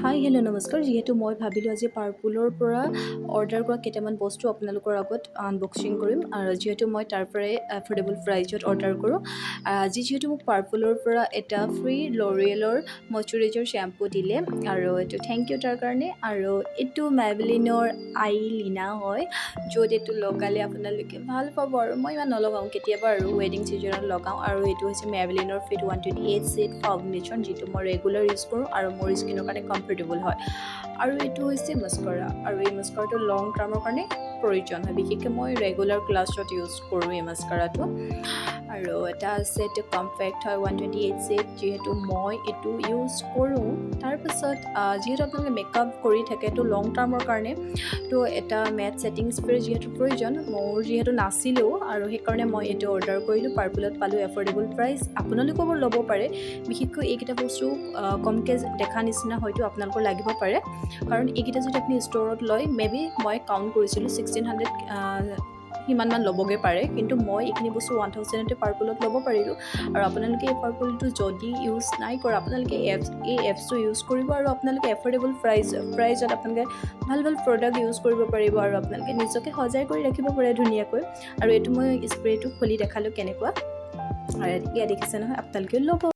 hi hello' নমস্কাৰ যিহেতু মই ভাবিলোঁ আজি পাৰ্পুলৰ পৰা অৰ্ডাৰ কৰা কেইটামান বস্তু আপোনালোকৰ আগত আনবক্সিং কৰিম আৰু যিহেতু মই তাৰ পৰাই এফৰ্ডেবল প্ৰাইজত অৰ্ডাৰ কৰোঁ আজি যিহেতু মোক পাৰ্পুলৰ পৰা এটা ফ্ৰী লৰিয়েলৰ মইশ্চাৰাইজাৰ শ্বেম্পু দিলে আৰু এইটো থেংক ইউ তাৰ কাৰণে আৰু এইটো মেবলিনৰ আইলিনা হয় য'ত এইটো লগালে আপোনালোকে ভাল পাব আৰু মই ইমান নলগাওঁ কেতিয়াবা আৰু ৱেডিং ছিজনত লগাওঁ আৰু এইটো হৈছে মেবলিনৰ ফিট 128 ছেট ফাউণ্ডেশ্যন যিটো মই ৰেগুলাৰ ইউজ কৰোঁ আৰু মোৰ স্কিনৰ কাৰণে কমফৰ্টেবল হয় আৰু এইটো হৈছে মাস্কাৰা আৰু এই মাস্কাৰাটো লং টাৰ্মৰ কাৰণে প্ৰয়োজন হয় বিশেষকৈ মই ৰেগুলাৰ ক্লাছত ইউজ কৰোঁ এই মাস্কাৰাটো আৰু এটা আছে এইটো কম্পেক্ট হয় 128 ছেট যিহেতু মই এইটো ইউজ কৰোঁ তাৰপিছত যিহেতু আপোনালোকে মেকআপ কৰি থাকে তো লং টাৰ্মৰ কাৰণে তো এটা মেট ছেটিং স্প্ৰে যিহেতু প্ৰয়োজন মোৰ যিহেতু নাছিলেও আৰু সেইকাৰণে মই এইটো অৰ্ডাৰ কৰিলোঁ পাৰ্পুলত পালোঁ এফৰ্ডেবল প্ৰাইচ আপোনালোকেও ল'ব পাৰে বিশেষকৈ এইকেইটা বস্তু কমকৈ দেখা নিচিনা হয়তো আপোনালোকৰ লাগিব পাৰে কাৰণ এইকেইটা যদি আপুনি ষ্ট'ৰত লয় মেবি মই কাউণ্ট কৰিছিলোঁ 1600 সিমানমান ল'বগৈ পাৰে কিন্তু মই এইখিনি বস্তু 1000তে পাৰ্পুলত ল'ব পাৰিলোঁ আৰু আপোনালোকে এই পাৰ্পুলটো যদি ইউজ নাই কৰে আপোনালোকে এই এপছটো ইউজ কৰিব আৰু আপোনালোকে এফৰ্ডেবল প্ৰাইজত আপোনালোকে ভাল ভাল প্ৰডাক্ট ইউজ কৰিব পাৰিব আৰু আপোনালোকে নিজকে সজাই কৰি ৰাখিব পাৰে ধুনীয়াকৈ আৰু এইটো মই স্প্ৰেটো খুলি দেখালোঁ কেনেকুৱা আৰু এয়া দেখিছে নহয় আপোনালোকে ল'ব